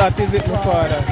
That is it, my father.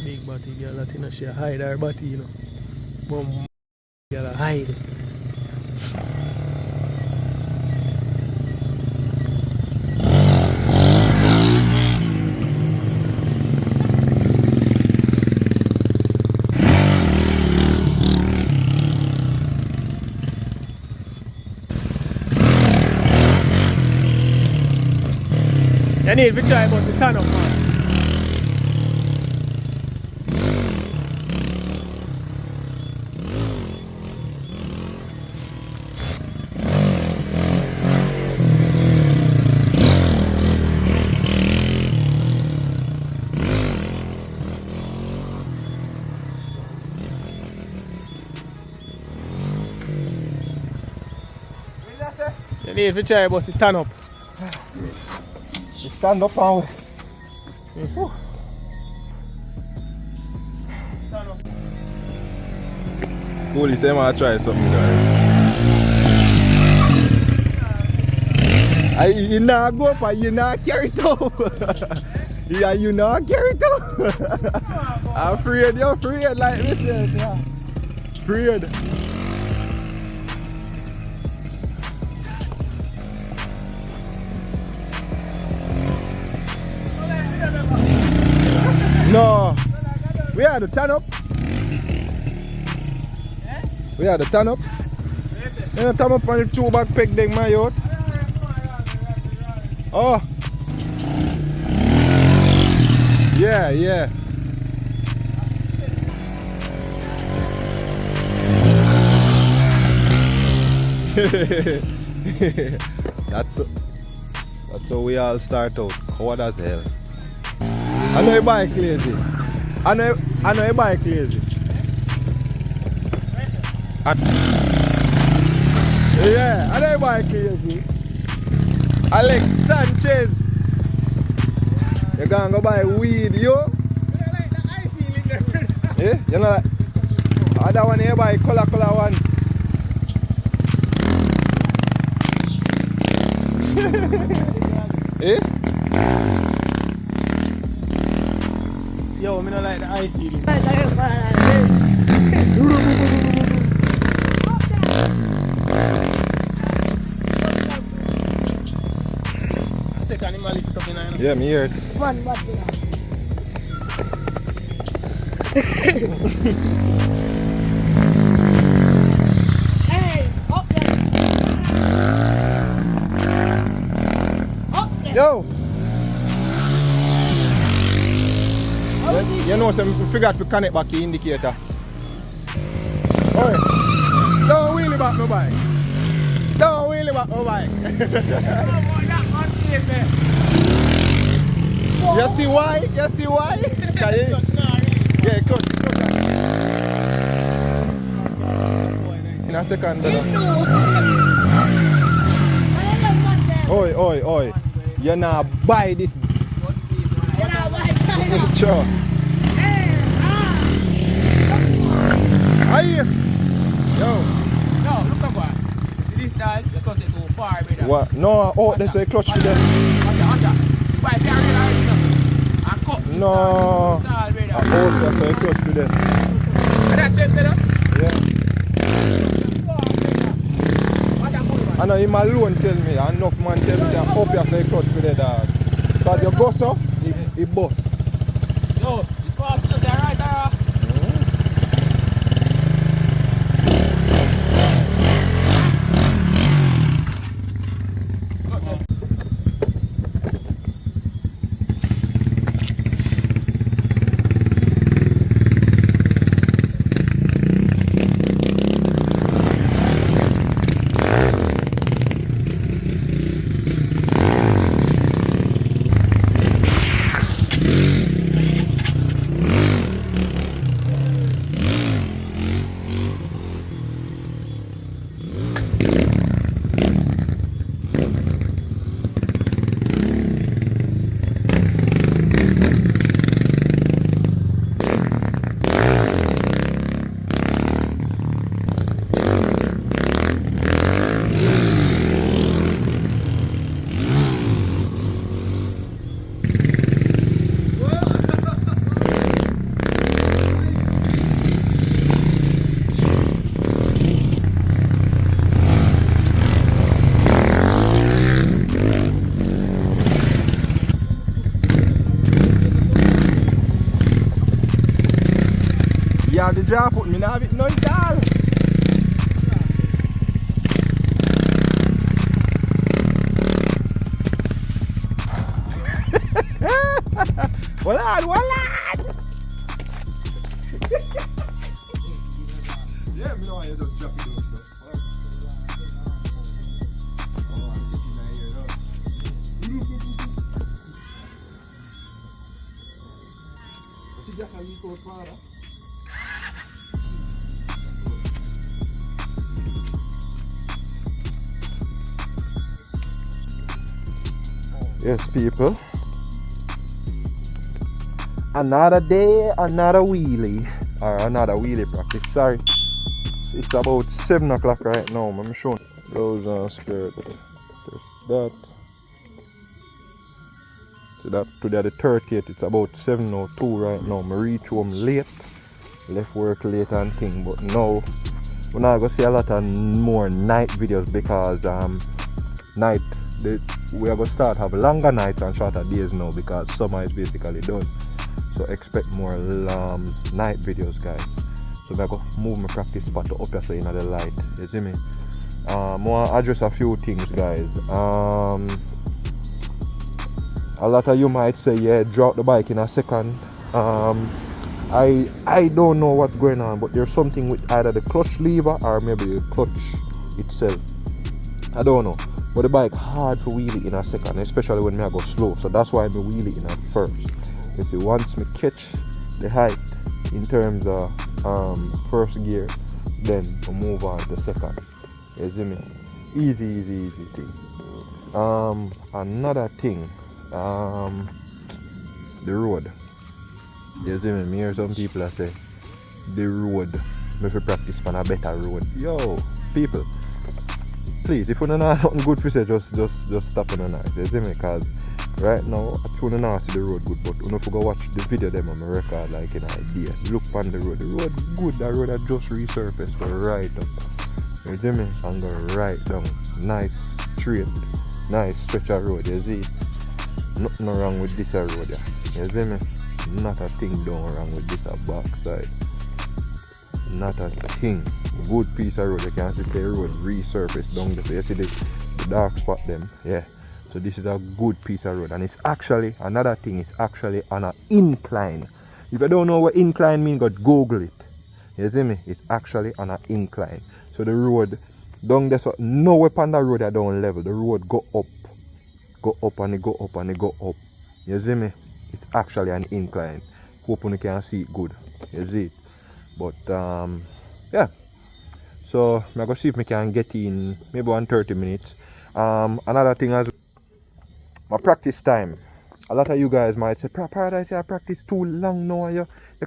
Big body girl that you know she hide her body, you know. Boom girl hide. You need to try about the turn up, man. You need to try about the turn up. Stand up and wait. Wheelie, say I try something, guys. You not go for you not carry it out. Yeah, you not carry it out. I'm afraid, you're afraid like this. Yeah. Afraid. No, we had to turn up. We had to turn up. Yeah, turn up on the two back peg thing, my yacht. Oh. Yeah, yeah. That's how we all start out. What as hell? I know you bike lazy. I know you bike lazy. Yeah, I know you bike lazy. Alex Sanchez. You're gonna go buy weed, yo? You don't like the eye feeling there. Yeah? You know that? Other one here buy color one. Eh? Yo, me don't like the eye feeling. Second animal lift up in there. Yeah, me hear it. One, what's it? Hey, up there. Up there. Yo! You know, some forgot to connect back the indicator. Oi! Don't wheelie back my bike. Don't wheelie back my bike. You see why? You see why? Yeah, cut. In a second, brother. Oi, oi, oi. You now buy this. Sure. Aye. Yo. No, look at what. See this dial, you cut it too far, brother. What? No, oh, there's a clutch for them. Why carry it and cut this No. dial, brother. Oh, there's a clutch for them. And that check, brother? Yeah. I know him alone tell me, enough man tell me, I hope you have a clutch for the dog. So as you go so, he bust. Yo, it's fast, you say right there. Yeah, the jaw foot, me not have it none dog. Well on, well on. Yeah, me know you just drop it down. Oh, I'm sitting right here now. What's it just a leak out, father? Yes, people. Another day, another wheelie. Or another wheelie practice. Sorry. It's about 7 o'clock right now. I'm showing. Those are skirt. That. So that today the 30th. It's about 7:02 right now. I reach home late. Left work late and thing. But now we're not gonna see a lot of more night videos because night. We are going to start have longer nights and shorter days now because summer is basically done. So expect more night videos, guys. So I'm going to move my practice spot to up here so you know the light. You see me? I want to address a few things, guys. A lot of you might say, yeah, drop the bike in a second. I don't know what's going on, but there's something with either the clutch lever or maybe the clutch itself. I don't know. But the bike hard for wheelie in a second, especially when I go slow. So that's why I'm wheelie in at first. You see, once me catch the height in terms of first gear, then we move on to second. You see me? Easy thing. Another thing, the road. You see me? Me hear some people that say the road. Me fi practice on a better road. Yo, people. Please, if you don't know nothing good to say, just stop on the night. You see me? Because Right now, I tune not see the road good, but when you go watch the video them on my record like an idea. Look on the road good, that road that just resurfaced, go right up. You see me? And go right down. Nice straight, nice stretch of road, you see? Nothing wrong with this road, yeah. You see me? Not a thing done wrong with this backside. Not a thing. Good piece of road, you can see the road resurfaced down there. You see the dark spot them, yeah. So this is a good piece of road, and it's actually, another thing, it's actually on an incline. If you don't know what incline means, go Google it. You see me? It's actually on an incline. So the road down there, so no way on the road that down level. The road go up and it go up and it go up. You see me? It's actually an incline. Hope you can see it good. You see it? But yeah. So I'm gonna see if I can get in maybe 130 minutes. Another thing as my practice time. A lot of you guys might say, Paradise, I practice too long now. You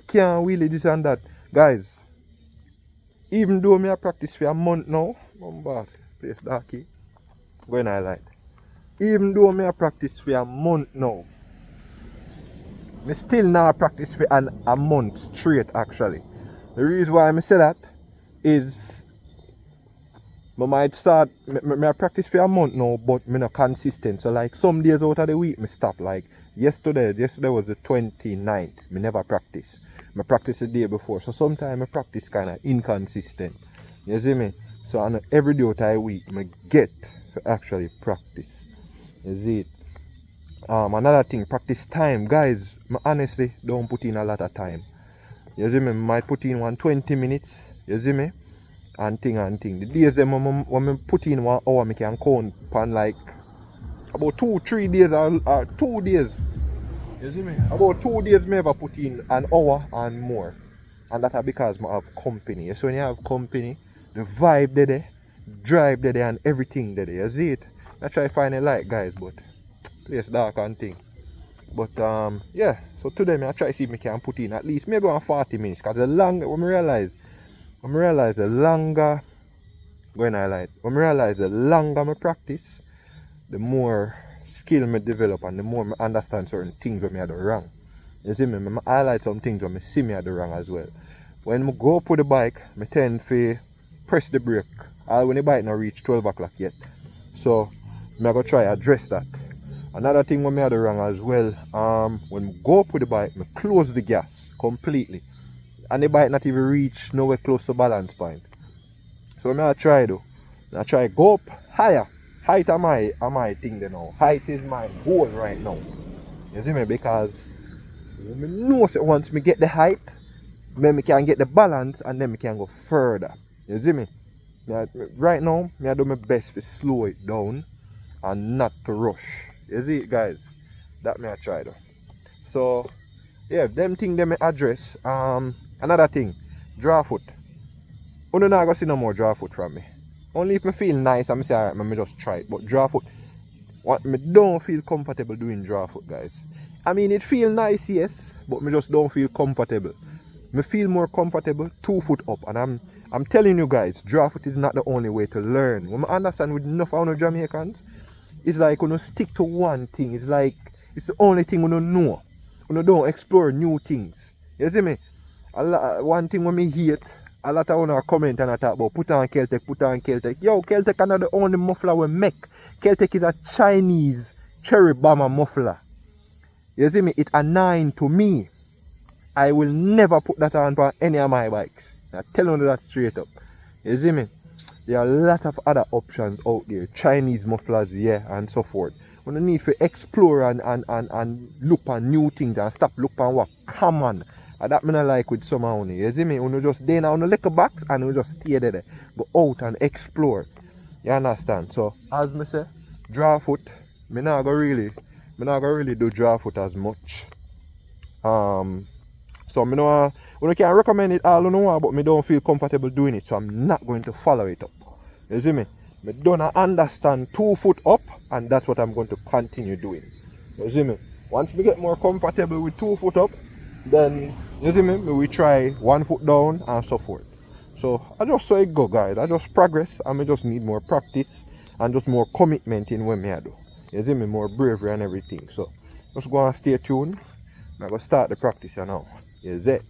can't wheelie this and that. Guys, even though I practice for a month now, place darky, going highlight. Even though I practice for a month now, I still not practice for a month straight actually. The reason why I say that is I might start, I practice for a month now, but I'm not consistent. So like some days out of the week, I stop. Like yesterday was the 29th. I never practice. I practice the day before. So sometimes I practice kind of inconsistent. You see me? So on every day out of the week, I get to actually practice. You see it? Another thing, practice time. Guys, I honestly don't put in a lot of time. You see me? I might put in 120 minutes. You see me? And thing. The days them when I put in 1 hour, I can count on like about 2-3 days or 2 days. You see me? About 2 days I ever put in an hour and more. And that's because I have company. So when you have company, the vibe there, drive there and everything there. You see it? I try to find a light guys, but place dark and thing. But yeah, so today I try to see if I can put in at least maybe 40 minutes. Because the longer when I realize the longer I practice, the more skill I develop and the more I understand certain things when I do wrong. You see me? I highlight some things when I see me do wrong as well. When I go up with the bike, I tend to press the brake when the bike not reach 12 o'clock yet. So I'm going to try to address that. Another thing when I do wrong as well, when I go up with the bike, I close the gas completely. And the bike not even reach nowhere close to balance point. So I try though. I try go up higher. Height am my thing there now. Height is my goal right now. You see me? Because I know that once I get the height, then I can get the balance and then I can go further. You see me? Right now, I do my best to slow it down and not to rush. You see it guys? That I try though. So yeah, them thing them address. Another thing, draw foot. You don't go see no more draw foot from me. Only if I feel nice, I'm say alright, I just try it. But draw foot, I don't feel comfortable doing draw foot, guys. I mean, it feel nice, yes, but I just don't feel comfortable. I feel more comfortable 2 foot up, and I'm telling you guys, draw foot is not the only way to learn. When I understand with enough of Jamaicans, it's like when you stick to one thing. It's like it's the only thing you know. You don't explore new things. You see me? One thing when me hate, a lot of people comment and talk about put on Keltec. Yo, Keltec is not the only muffler we make. Keltec is a Chinese cherry bomber muffler. You see me? It's annoying to me. I will never put that on for any of my bikes. I tell you that straight up. You see me? There are a lot of other options out there. Chinese mufflers, yeah, and so forth. We don't need to explore and look at new things and stop looking at what common. And that I like with some only. You see me? You just day now on the liquor box and you just stay there. Go out and explore. You understand? So as I say, draw foot. Me not go really do draw foot as much. So me know I can recommend it all you know, but me don't feel comfortable doing it, so I'm not going to follow it up. You see me? Me don't understand 2 foot up, and that's what I'm going to continue doing. You see me? Once we get more comfortable with 2 foot up, then you see me, we try 1 foot down and so forth. So I just saw it go guys. I just progress and I just need more practice and just more commitment in what I do. You see me, more bravery and everything. So just go and stay tuned. I'm gonna start the practice here now. Is it?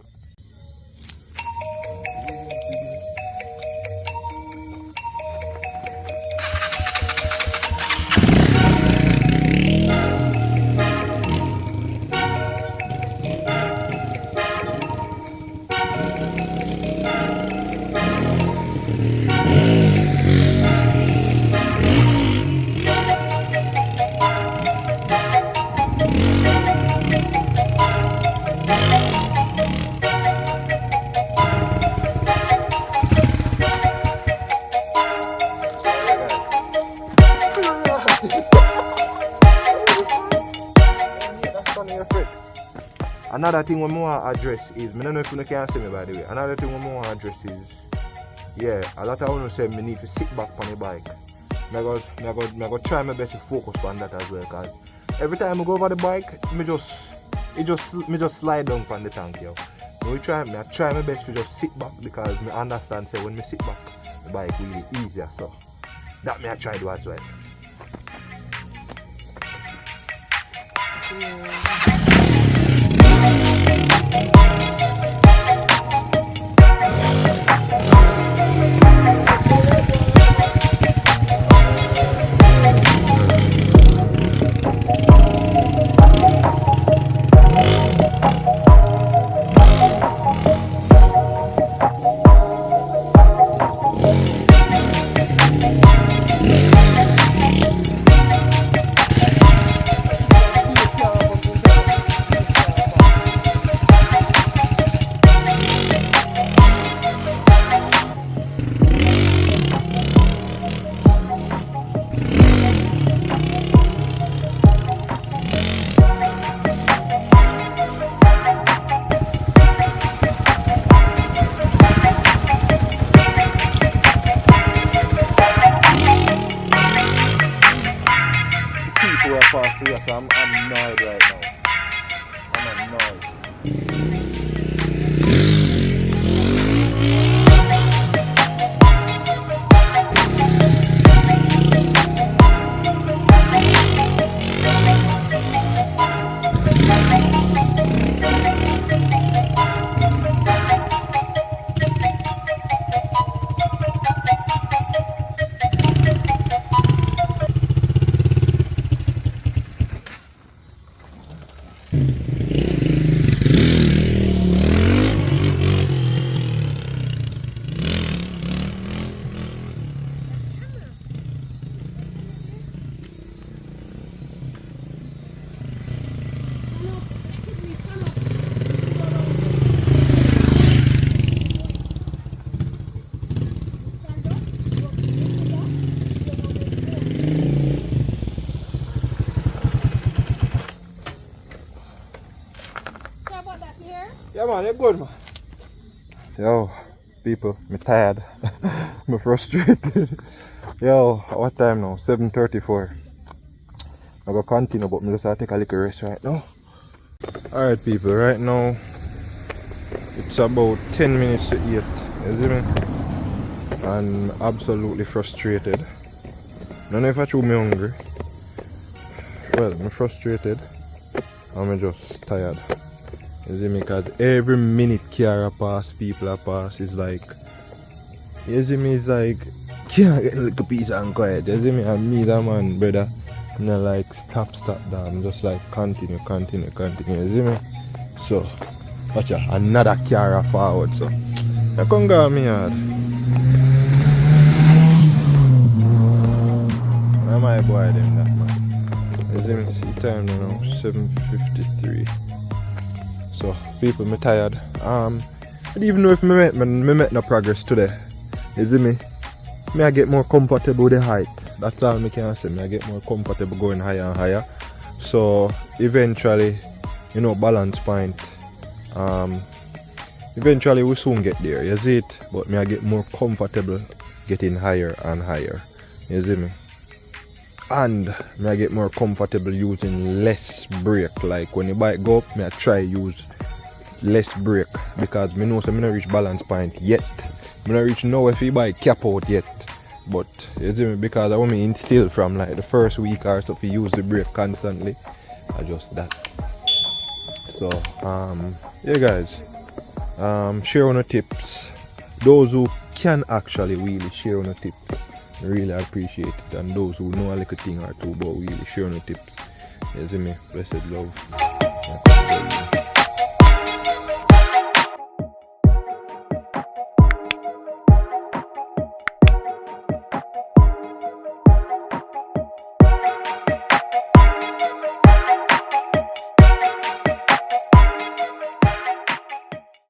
Another thing we want to address is, I don't know if you can see me by the way, another thing we want to address is, yeah, a lot of people say I need to sit back on the bike. I go try my best to focus on that as well, because every time I go over the bike, me just slide down on the tank, yo. I try my best to just sit back, because I understand say when I sit back, the bike really easier, so that I try to do as well. I'm annoyed right now. I'm annoyed. Yeah man, you're good man. Yo, people, I'm tired. I'm frustrated. Yo, what time now? 7:34. I'm gonna continue, but I'm just gonna take a little rest right now. Alright people, right now it's about 10 minutes to 8. You see me? I'm absolutely frustrated. I don't know if I chew me hungry. Well, I'm frustrated. I'm just tired. You see me? Because every minute car pass, people pass, is like, you see me, it's like, can't get a little peace and quiet. You see me? And me, that man, brother, I'm not like, stop that. I'm just like, continue. You see me? So, watch out, another car forward, so. I can't go me hard. Where am I boy them that man? You see me? See time now, 7:53. So people, me tired. I don't even know if me make no progress today. You see me? I get more comfortable with the height. That's all me can say. I get more comfortable going higher and higher. So eventually, you know, balance point. Eventually we soon get there. You see it? But I get more comfortable getting higher and higher. You see me? And I get more comfortable using less brake. Like when the bike go up, I try use less brake, because I know so I don't reach balance point yet. I don't reach nowhere if the bike cap out yet. but you see me, because I want me instill from like the first week or so if you use the brake constantly, adjust that. So yeah guys, share on the tips. Those who can actually wheelie, share on the tips. I really appreciate it. And those who know a little thing or two about wheelie, share on the tips. You see me, blessed love.